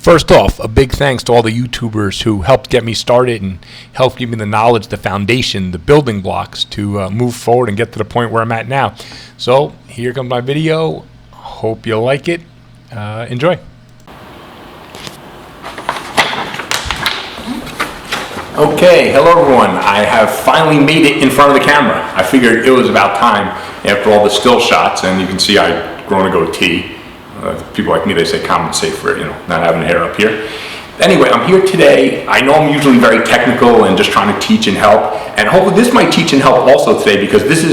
First off, a big thanks to all the YouTubers who helped get me started and helped give me the knowledge, the foundation, the building blocks to move forward and get to the point where I'm at now. So here comes my video. Hope you like it. Enjoy. Okay, hello everyone. I have finally made it in front of the camera. I figured it was about time after all the still shots, and you can see I've grown a goatee. People like me, they say compensate for, not having hair up here. Anyway, I'm here today. I know I'm usually very technical and just trying to teach and help, and hopefully this might teach and help also today, because this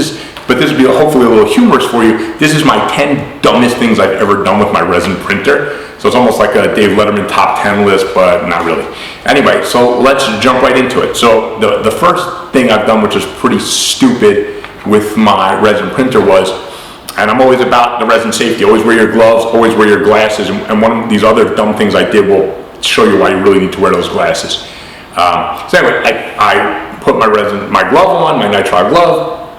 will be hopefully a little humorous for you. This is my 10 dumbest things I've ever done with my resin printer. So it's almost like a Dave Letterman top 10 list, but not really. Anyway, so let's jump right into it. So the first thing I've done, which is pretty stupid with my resin printer, was, and I'm always about the resin safety, always wear your gloves, always wear your glasses, and one of these other dumb things I did will show you why you really need to wear those glasses. So anyway, I put my glove on, my nitrile glove,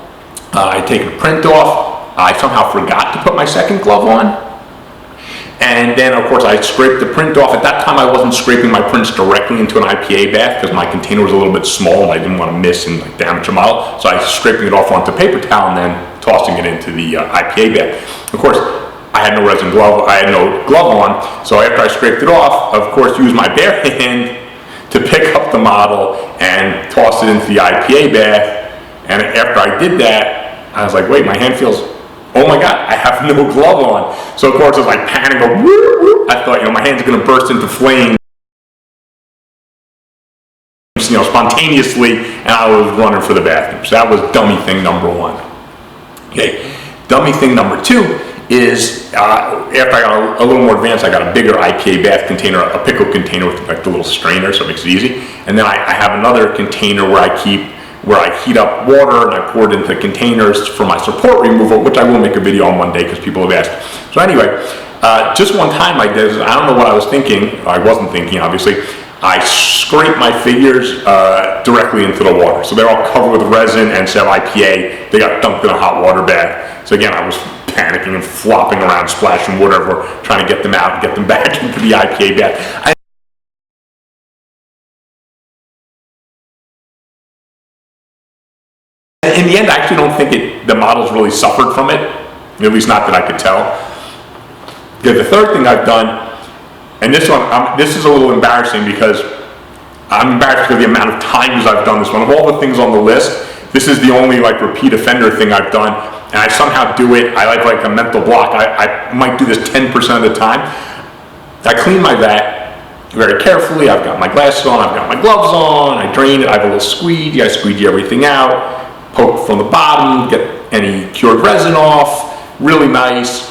I take the print off, I somehow forgot to put my second glove on, and then of course I scraped the print off. At that time I wasn't scraping my prints directly into an IPA bath because my container was a little bit small and I didn't want to miss and damage a model, so I was scraping it off onto paper towel and then tossing it into the IPA bath. Of course, I had no resin glove, I had no glove on, so after I scraped it off, of course, used my bare hand to pick up the model and toss it into the IPA bath. And after I did that, I was like, wait, my hand feels, oh my God, I have no glove on. So of course, I was like panicking, woo, woo. I thought, my hand's gonna burst into flames, spontaneously, and I was running for the bathroom. So that was dummy thing number one. Okay, dummy thing number two is, after I got a little more advanced, I got a bigger IPA bath container, a pickle container with like the little strainer, so it makes it easy. And then I have another container where I heat up water and I pour it into containers for my support removal, which I will make a video on one day because people have asked. So anyway, just one time I did, I don't know what I was thinking, I wasn't thinking obviously, I scraped my figures directly into the water. So they're all covered with resin and some IPA. They got dumped in a hot water bath. So again, I was panicking and flopping around, splashing whatever, trying to get them out and get them back into the IPA bath. In the end, I actually don't think the models really suffered from it, at least not that I could tell. The third thing I've done, and this one, this is a little embarrassing because I'm embarrassed because of the amount of times I've done this one. Of all the things on the list, this is the only repeat offender thing I've done, and I somehow do it. I like a mental block. I might do this 10% of the time. I clean my vat very carefully. I've got my glasses on, I've got my gloves on, I drain it, I have a little squeegee, I squeegee everything out, poke from the bottom, get any cured resin off, really nice.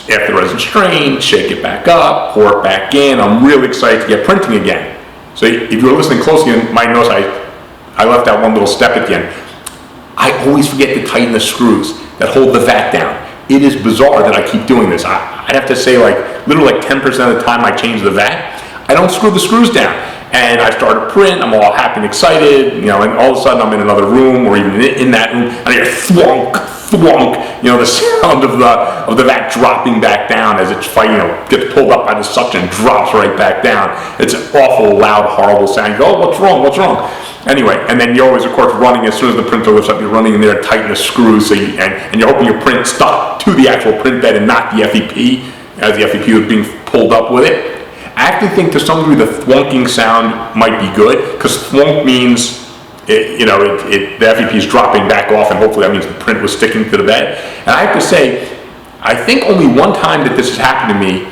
After the resin strained, shake it back up, pour it back in. I'm really excited to get printing again. So if you were listening closely, you might notice I left out one little step at the end. I always forget to tighten the screws that hold the vat down. It is bizarre that I keep doing this. I'd have to say literally 10% of the time I change the vat, I don't screw the screws down. And I start to print, I'm all happy and excited, and all of a sudden I'm in another room or even in that room, and I hear thwunk, thwunk, the sound of the vat dropping back down as it's gets pulled up by the suction, drops right back down. It's an awful, loud, horrible sound. You go, oh, what's wrong, what's wrong? Anyway, and then you're always, of course, running, as soon as the printer lifts up, you're running in there to tighten the screws, so and you're hoping your print stuck to the actual print bed and not the FEP, as the FEP was being pulled up with it. I actually think to some degree the thwunking sound might be good, because thwunk means the FEP is dropping back off, and hopefully that means the print was sticking to the bed. And I have to say, I think only one time that this has happened to me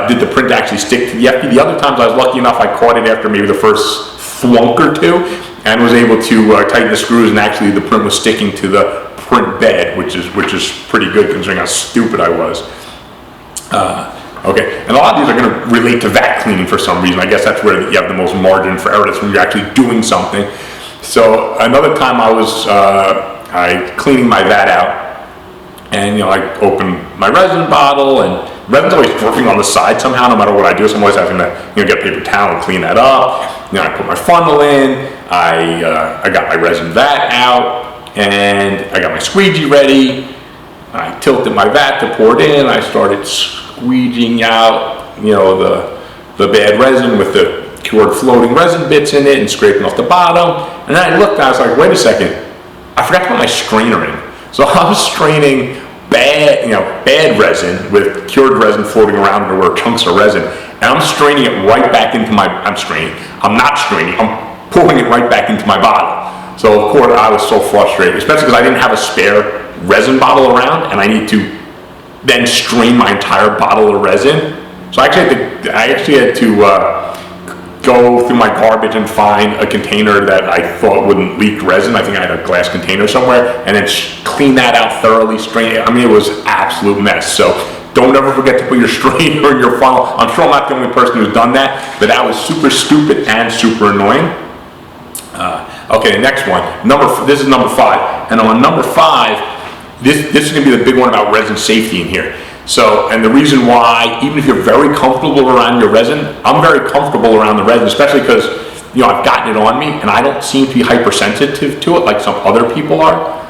did the print actually stick to the FEP. The other times I was lucky enough, I caught it after maybe the first thwunk or two, and was able to tighten the screws, and actually the print was sticking to the print bed, which is pretty good considering how stupid I was. Okay, and a lot of these are going to relate to vat cleaning for some reason. I guess that's where you have the most margin for error. That's when you're actually doing something. So another time I was cleaning my vat out, and I open my resin bottle, and resin's always dripping on the side somehow, no matter what I do. So I'm always having to get a paper towel and clean that up. I put my funnel in. I got my resin vat out, and I got my squeegee ready. I tilted my vat to pour it in. I started squeegeeing out the bad resin with the cured floating resin bits in it and scraping off the bottom. And then I looked and I was like, wait a second, I forgot to put my strainer in. So I was straining bad resin with cured resin floating around there were chunks of resin, and I'm straining it right back into my, I'm pouring it right back into my bottle. So of course I was so frustrated, especially because I didn't have a spare resin bottle around, and I need to then strain my entire bottle of resin. So I actually had to go through my garbage and find a container that I thought wouldn't leak resin. I think I had a glass container somewhere, and then clean that out thoroughly, strain it. I mean, it was an absolute mess. So don't ever forget to put your strainer in your funnel. I'm sure I'm not the only person who's done that, but that was super stupid and super annoying. Okay, next one. This is number 5, and on number 5, this is going to be the big one about resin safety in here. So, and the reason why, even if you're very comfortable around your resin, I'm very comfortable around the resin, especially because, I've gotten it on me and I don't seem to be hypersensitive to it like some other people are.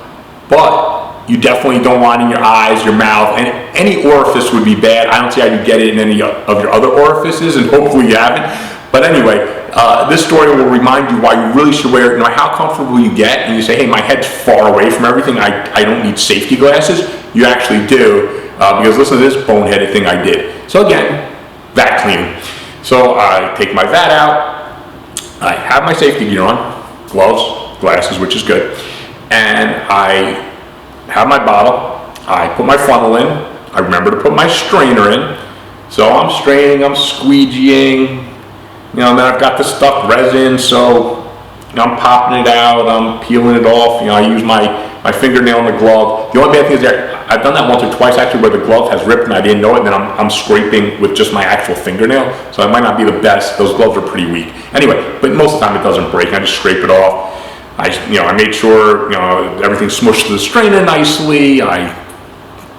But you definitely don't want it in your eyes, your mouth, and any orifice would be bad. I don't see how you get it in any of your other orifices, and hopefully you haven't. But anyway, this story will remind you why you really should wear it. No matter how comfortable you get, and you say, hey, my head's far away from everything, I don't need safety glasses. You actually do. Because listen to this boneheaded thing I did. So again, vat cleaning. So I take my vat out, I have my safety gear on, gloves, glasses, which is good, and I have my bottle, I put my funnel in, I remember to put my strainer in, so I'm straining, I'm squeegeeing, and then I've got the stuck resin, so I'm popping it out, I'm peeling it off, I use my fingernail in the glove. The only bad thing is I've done that once or twice actually where the glove has ripped and I didn't know it, and then I'm scraping with just my actual fingernail, so it might not be the best. Those gloves are pretty weak. Anyway, but most of the time it doesn't break. I just scrape it off. I made sure everything's smushed to the strainer nicely. I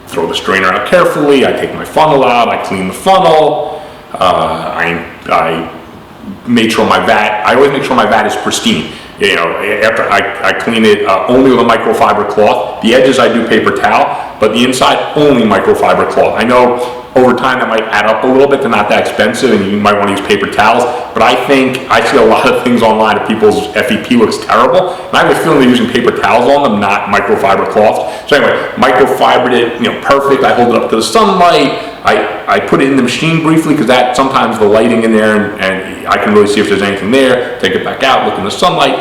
throw the strainer out carefully. I take my funnel out. I clean the funnel. I made sure my vat. I always make sure my vat is pristine. After I clean it only with a microfiber cloth. The edges I do paper towel, but the inside only microfiber cloth. I know over time that might add up a little bit. They're not that expensive, and you might want to use paper towels. But I think I see a lot of things online of people's FEP looks terrible, and I have a feeling they're using paper towels on them, not microfiber cloths. So anyway, microfibered it, perfect. I hold it up to the sunlight. I put it in the machine briefly because that sometimes the lighting in there and I can really see if there's anything there. Take it back out, look in the sunlight.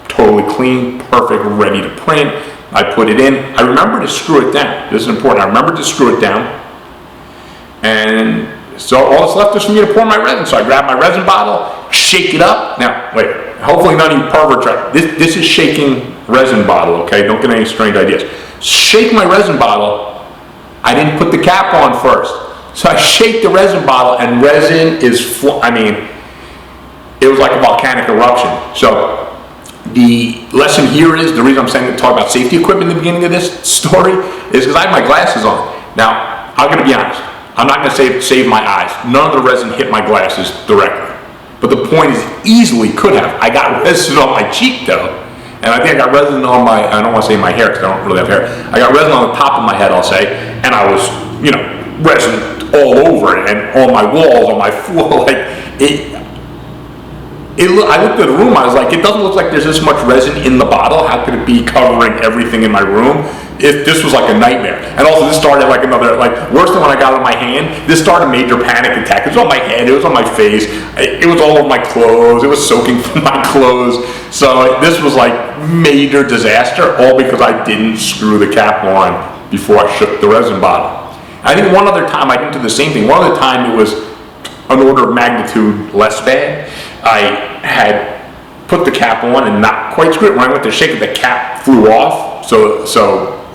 Totally clean, perfect, ready to print. I put it in. I remember to screw it down. This is important. I remember to screw it down. And so all that's left is for me to pour my resin. So I grab my resin bottle, shake it up. Now, wait, hopefully none of you perverts are. This is shaking resin bottle, okay? Don't get any strange ideas. Shake my resin bottle. I didn't put the cap on first. So I shake the resin bottle, and resin is, it was like a volcanic eruption. So the lesson here is, the reason I'm saying to talk about safety equipment in the beginning of this story is because I have my glasses on. Now, I'm going to be honest. I'm not going to save my eyes. None of the resin hit my glasses directly. But the point is, easily could have. I got resin on my cheek, though. And I think I got resin on my, I don't want to say my hair because I don't really have hair. I got resin on the top of my head, I'll say. And I was, resin all over it and on my walls, on my floor. I looked at the room, I was like, it doesn't look like there's this much resin in the bottle. How could it be covering everything in my room? This was like a nightmare. And also this started like another, worse than when I got it on my hand. This started a major panic attack. It was on my head, it was on my face, it was all over my clothes, it was soaking from my clothes. So this was like major disaster, all because I didn't screw the cap on before I shook the resin bottle. I think one other time I didn't do the same thing. One other time it was an order of magnitude less bad. I had put the cap on and not quite screw it. When I went to shake it, the cap flew off. So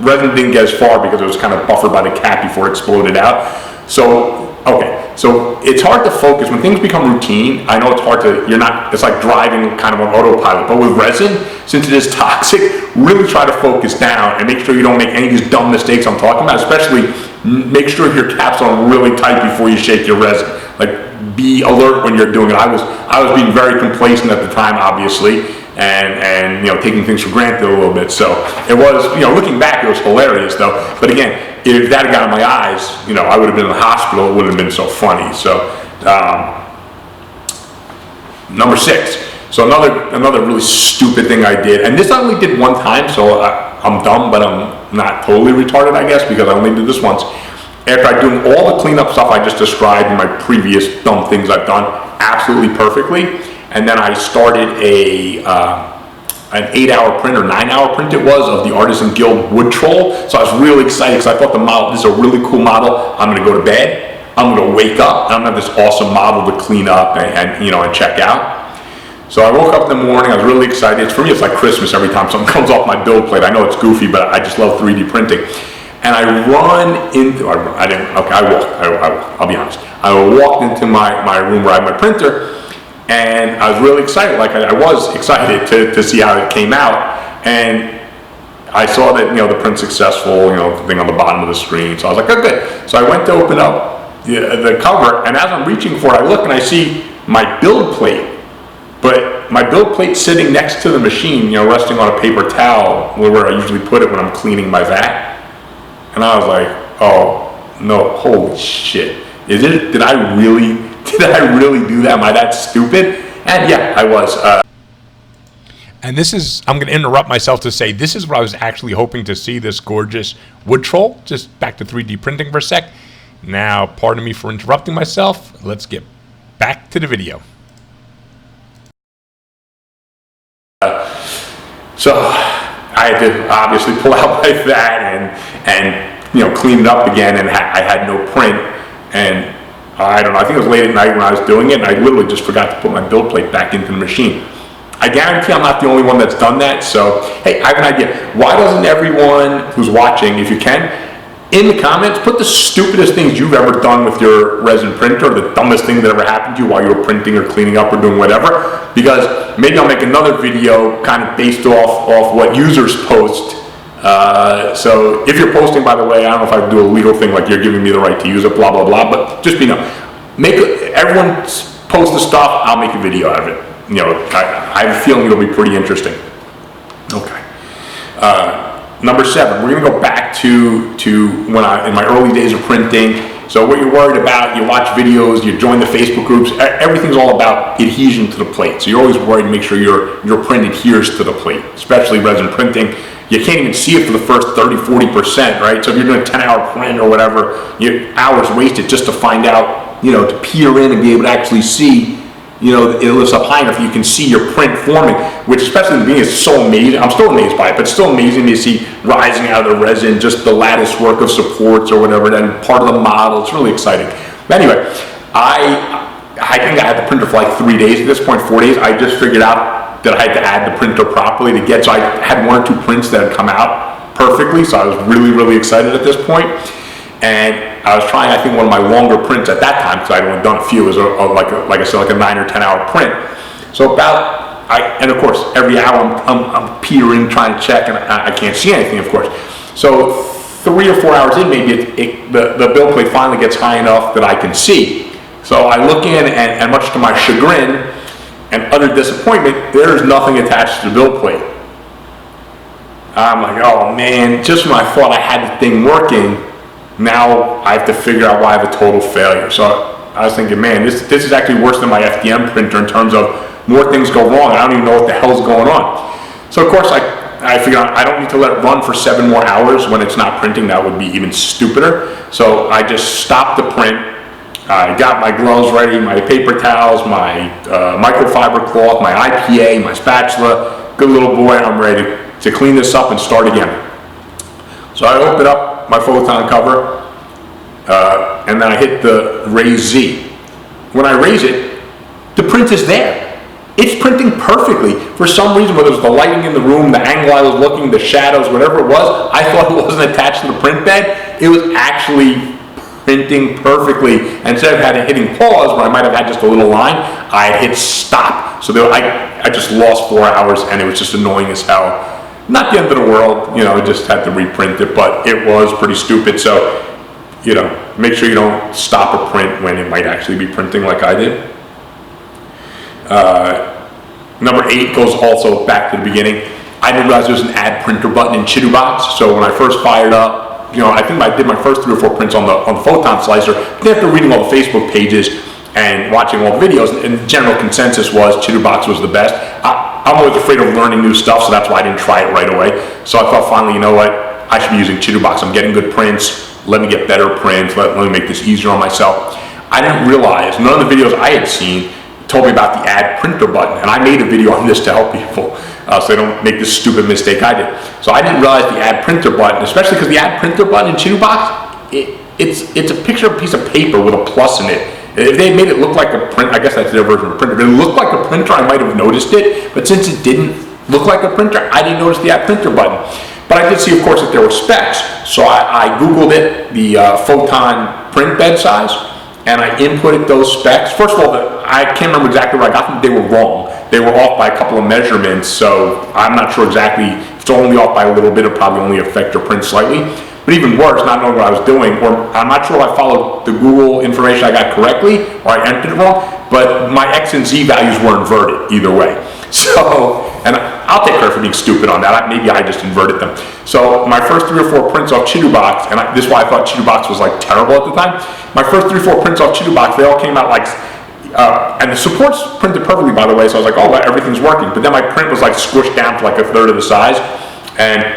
resin didn't get as far because it was kind of buffered by the cap before it exploded out. So it's hard to focus when things become routine. I know it's hard to, it's like driving kind of on autopilot, but with resin, since it is toxic, really try to focus down and make sure you don't make any of these dumb mistakes I'm talking about, especially make sure your cap's on really tight before you shake your resin. Be alert when you're doing it. I was being very complacent at the time, obviously, and taking things for granted a little bit. So it was, looking back, it was hilarious though. But again, if that had got in my eyes, you know, I would have been in the hospital. It wouldn't have been so funny. So, number 6. So another really stupid thing I did, and this I only did one time, so I'm dumb, but I'm not totally retarded, I guess, because I only did this once. After I'd doing all the cleanup stuff I just described in my previous dumb things I've done absolutely perfectly, and then I started an 8-hour print or 9-hour print it was of the Artisan Guild Wood Troll. So I was really excited because I thought the model, this is a really cool model. I'm gonna go to bed, I'm gonna wake up, and I'm gonna have this awesome model to clean up and you know, and check out. So I woke up in the morning, I was really excited. For me, it's like Christmas every time something comes off my build plate. I know it's goofy, but I just love 3D printing. And I run into, I didn't, okay, I'll be honest. I walked into my room where I had my printer, and I was really excited, like I was excited to see how it came out. And I saw that, you know, the print's successful, you know, the thing on the bottom of the screen. So I was like, oh, good. So I went to open up the cover, and as I'm reaching for it, I look and I see my build plate. But my build plate's sitting next to the machine, you know, resting on a paper towel where I usually put it when I'm cleaning my vat. And I was like, oh no, holy shit. Did I really do that? Am I that stupid? And yeah, I was. And this is, I'm going to interrupt myself to say, this is what I was actually hoping to see, this gorgeous wood troll. Just back to 3D printing for a sec. Now, pardon me for interrupting myself. Let's get back to the video. So I had to obviously pull out my vat and you know, clean it up again, and I had no print. And I don't know, I think it was late at night when I was doing it, and I literally just forgot to put my build plate back into the machine. I guarantee I'm not the only one that's done that. So hey, I have an idea. Why doesn't everyone who's watching, if you can, in the comments, put the stupidest things you've ever done with your resin printer, or the dumbest thing that ever happened to you while you were printing or cleaning up or doing whatever, because maybe I'll make another video kind of based off what users post. So if you're posting, by the way, I don't know if I do a legal thing like you're giving me the right to use it, blah, blah, blah, but just, you know, everyone post the stuff, I'll make a video out of it. You know, I have a feeling it'll be pretty interesting. Okay. Number 7, we're gonna go back to when in my early days of printing. So what you're worried about, you watch videos, you join the Facebook groups, everything's all about adhesion to the plate. So you're always worried to make sure your print adheres to the plate, especially resin printing. You can't even see it for the first 30–40%, right? So if you're doing a 10-hour print or whatever, hours wasted just to find out, you know, to peer in and be able to actually see, you know, it lifts up high enough you can see your print forming, which especially in the beginning is so amazing. I'm still amazed by it, but it's still amazing to see rising out of the resin, just the lattice work of supports or whatever, then part of the model. It's really exciting. But anyway, I think I had the printer for like 3 days at this point, 4 days. I just figured out that I had to add the printer properly to get, so I had 1 or 2 prints that had come out perfectly, so I was really, really excited at this point. And I was trying, I think, one of my longer prints at that time, because I'd only done a few, was like I said, like a 9 or 10 hour print. So and of course, every hour I'm peering, trying to check, and I can't see anything, of course. So 3 or 4 hours in, maybe the build plate finally gets high enough that I can see. So I look in, and much to my chagrin and utter disappointment, there's nothing attached to the build plate. I'm like, oh man, just when I thought I had the thing working, now I have to figure out why I have a total failure. So I was thinking, man, this is actually worse than my FDM printer in terms of more things go wrong. I don't even know what the hell's going on. So of course I figured out I don't need to let it run for 7 more hours when it's not printing. That would be even stupider. So I just stopped the print. I got my gloves ready, my paper towels, my microfiber cloth, my IPA, my spatula. Good little boy, I'm ready to clean this up and start again. So I open up my photon cover, and then I hit the raise Z. When I raise it, the print is there. It's printing perfectly. For some reason, whether it was the lighting in the room, the angle I was looking, the shadows, whatever it was, I thought it wasn't attached to the print bed. It was actually printing perfectly. And instead of hitting pause, where I might have had just a little line, I had hit stop. So I just lost 4 hours, and it was just annoying as hell. Not the end of the world, you know, I just had to reprint it, but it was pretty stupid. So, you know, make sure you don't stop a print when it might actually be printing like I did. Number 8 goes also back to the beginning. I didn't realize there was an add printer button in Chitu Box. So when I first fired up I think I did my first 3 or 4 prints on the photon slicer. But after reading all the Facebook pages and watching all the videos, and the general consensus was Chitterbox was the best. I'm always afraid of learning new stuff, so that's why I didn't try it right away. So I thought finally, you know what, I should be using Chitterbox. I'm getting good prints. Let me get better prints. Let me make this easier on myself. I didn't realize, none of the videos I had seen told me about the add printer button, and I made a video on this to help people so they don't make this stupid mistake I did. So I didn't realize the add printer button, especially because the add printer button in Chitterbox, it's a picture of a piece of paper with a plus in it. If they made it look like a print, I guess that's their version of a printer. If it looked like a printer, I might have noticed it, but since it didn't look like a printer, I didn't notice the add printer button. But I did see, of course, that there were specs, so I Googled it, the photon print bed size, and I inputted those specs. First of all, I can't remember exactly where I got them. They were wrong. They were off by a couple of measurements, so I'm not sure exactly. If it's only off by a little bit, it'll probably only affect your print slightly. But even worse, not knowing what I was doing, or I'm not sure if I followed the Google information I got correctly, or I entered it wrong, but my X and Z values were inverted either way. So, and I'll take credit for being stupid on that. Maybe I just inverted them. So my first 3 or 4 prints off Chitterbox, and this is why I thought Chitterbox was like terrible at the time. My first 3 or 4 prints off Chitterbox, they all came out like, and the supports printed perfectly, by the way, so I was like, oh, well, everything's working. But then my print was like squished down to like a third of the size.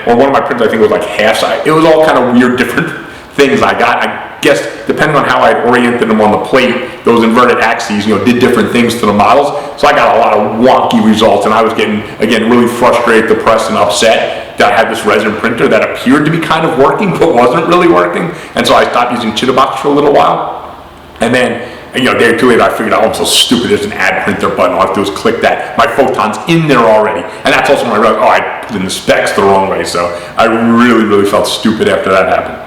Or one of my prints, I think, was like half size. It was all kind of weird, different things I got. I guess, depending on how I oriented them on the plate, those inverted axes, did different things to the models. So I got a lot of wonky results, and I was getting, again, really frustrated, depressed, and upset that I had this resin printer that appeared to be kind of working, but wasn't really working. And so I stopped using Chitterbox for a little while. And then, a day or two later, I figured out, oh, I'm so stupid, there's an add printer button. All I have to do is click that. My photon's in there already. And that's also when I realized, oh, I put in the specs the wrong way. So I really, really felt stupid after that happened.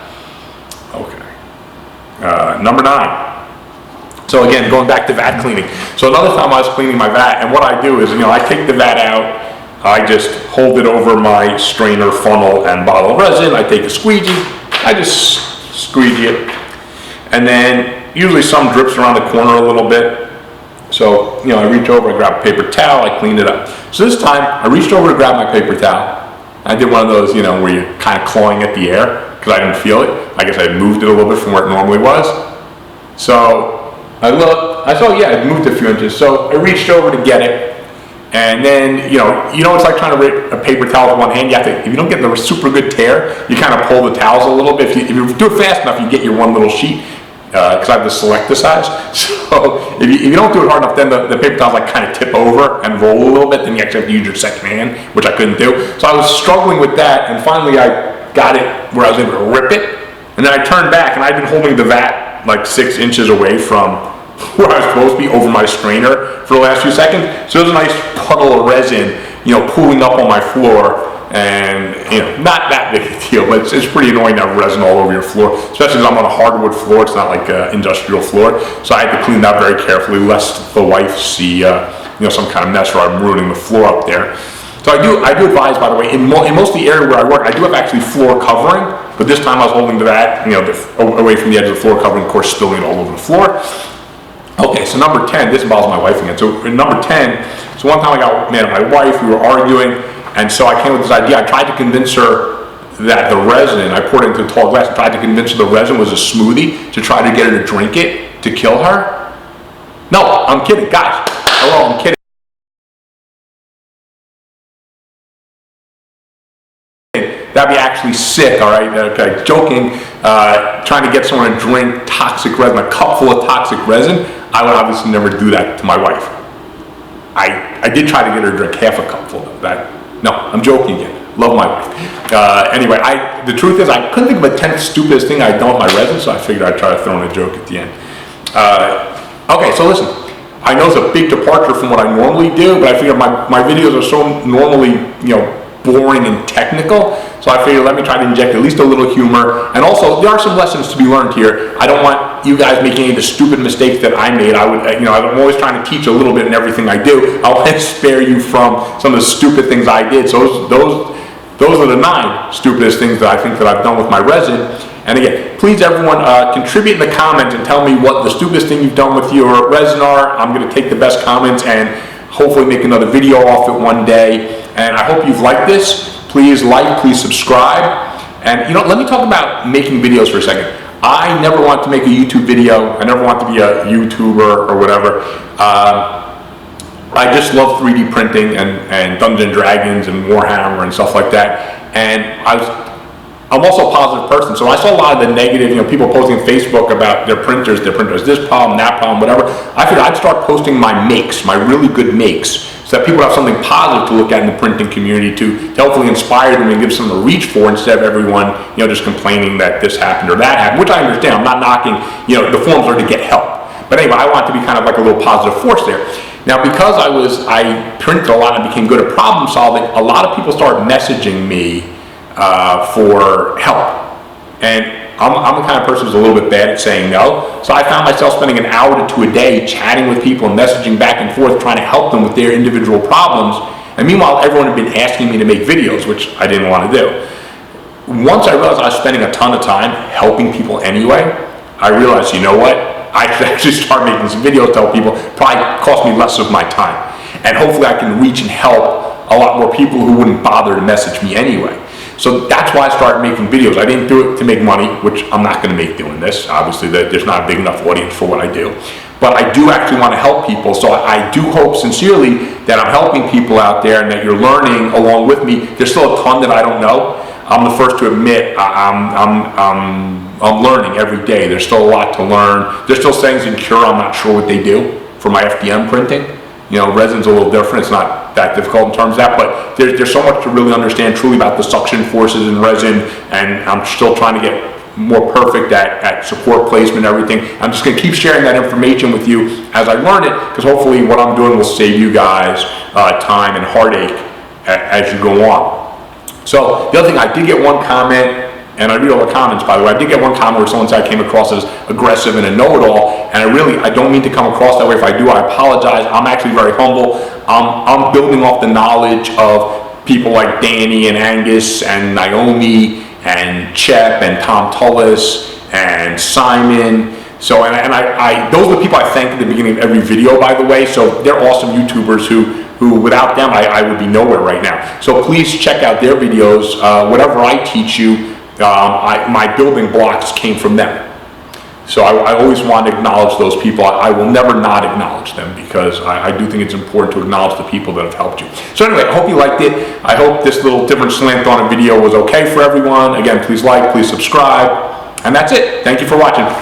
Okay. Number 9. So again, going back to vat cleaning. So another time I was cleaning my vat, and what I do is, I take the vat out, I just hold it over my strainer, funnel, and bottle of resin. I take a squeegee, I just squeegee it, and then usually some drips around the corner a little bit. So, I reach over, I grab a paper towel, I clean it up. So this time, I reached over to grab my paper towel. I did one of those, where you're kind of clawing at the air, because I didn't feel it. I guess I had moved it a little bit from where it normally was. So, I looked, I saw, yeah, it moved a few inches. So, I reached over to get it. And then, it's like trying to rip a paper towel with one hand. You have to, if you don't get the super good tear, you kind of pull the towels a little bit. If you do it fast enough, you get your one little sheet. Because I have to select the size. So if you don't do it hard enough, then the paper towels like kind of tip over and roll a little bit. Then you actually have to use your second hand, which I couldn't do. So I was struggling with that, and finally I got it where I was able to rip it. And then I turned back, and I'd been holding the vat like 6 inches away from where I was supposed to be over my strainer for the last few seconds. So there's a nice puddle of resin, pooling up on my floor. And not that big a deal, but it's pretty annoying to have resin all over your floor, especially as I'm on a hardwood floor. It's not like an industrial floor, so I had to clean that very carefully, lest the wife see some kind of mess where I'm ruining the floor up there. So I do advise, by the way, in most of the area where I work, I do have actually floor covering, but this time I was holding that away from the edge of the floor covering, of course, spilling it all over the floor. Okay, so number 10, this bothers my wife again. So number 10, so one time I got mad at my wife, we were arguing. And so I came with this idea. I tried to convince her that the resin, I poured it into a tall glass and tried to convince her the resin was a smoothie to try to get her to drink it, to kill her. No, I'm kidding, guys. Hello, I'm kidding. That'd be actually sick, all right? Okay, joking. Trying to get someone to drink toxic resin, a cup full of toxic resin. I would obviously never do that to my wife. I did try to get her to drink half a cup full of that. No, I'm joking again. Love my wife. Anyway, the truth is I couldn't think of a 10th stupidest thing I'd done with my resin, so I figured I'd try to throw in a joke at the end. Okay, so listen. I know it's a big departure from what I normally do, but I figure my videos are so normally, boring and technical, so I figured let me try to inject at least a little humor. And also, there are some lessons to be learned here. I don't want you guys making any of the stupid mistakes that I made. I'm always trying to teach a little bit in everything I do. I want to spare you from some of the stupid things I did. So those are the 9 stupidest things that I think that I've done with my resin. And again, please everyone contribute in the comments and tell me what the stupidest thing you've done with your resin are. I'm going to take the best comments and hopefully make another video off it one day. And I hope you've liked this. Please like, please subscribe. And you know, let me talk about making videos for a second. I never wanted to make a YouTube video. I never wanted to be a YouTuber or whatever. I just love 3D printing and Dungeons and Dragons and Warhammer and stuff like that. And I'm also a positive person, so I saw a lot of the negative, you know, people posting on Facebook about their printers this problem, that problem, whatever. I figured I'd start posting my makes, my really good makes, so that people have something positive to look at in the printing community to hopefully inspire them and give some to reach for, instead of everyone, you know, just complaining that this happened or that happened, which I understand. I'm not knocking, you know, the forums are to get help. But anyway, I want to be kind of like a little positive force there. Now, because I printed a lot and became good at problem solving, a lot of people started messaging me for help. And I'm the kind of person who's a little bit bad at saying no. So I found myself spending an hour to 2 a day chatting with people and messaging back and forth, trying to help them with their individual problems. And meanwhile, everyone had been asking me to make videos, which I didn't want to do. Once I realized I was spending a ton of time helping people anyway, I realized, you know what? I should actually start making some videos to help people. Probably cost me less of my time. And hopefully I can reach and help a lot more people who wouldn't bother to message me anyway. So that's why I started making videos. I didn't do it to make money, which I'm not going to make doing this. Obviously, there's not a big enough audience for what I do. But I do actually want to help people. So I do hope sincerely that I'm helping people out there and that you're learning along with me. There's still a ton that I don't know. I'm the first to admit I'm learning every day. There's still a lot to learn. There's still things in Cure I'm not sure what they do for my FDM printing. You know, resin's a little different. It's not that difficult in terms of that, but there's so much to really understand truly about the suction forces in resin, and I'm still trying to get more perfect at support placement and everything. I'm just going to keep sharing that information with you as I learn it, because hopefully what I'm doing will save you guys time and heartache as you go on. So the other thing, I did get one comment, and I read all the comments, by the way. I did get one comment where someone said I came across as aggressive and a know-it-all, and I don't mean to come across that way. If I do, I apologize. I'm actually very humble. I'm building off the knowledge of people like Danny and Angus and Naomi and Chep and Tom Tullis and Simon. So, and those are the people I thank at the beginning of every video, by the way. So they're awesome YouTubers who without them, I would be nowhere right now. So please check out their videos. Whatever I teach you, my building blocks came from them. So I always want to acknowledge those people. I will never not acknowledge them, because I do think it's important to acknowledge the people that have helped you. So anyway, I hope you liked it. I hope this little different slant on a video was okay for everyone. Again, please like, please subscribe. And that's it. Thank you for watching.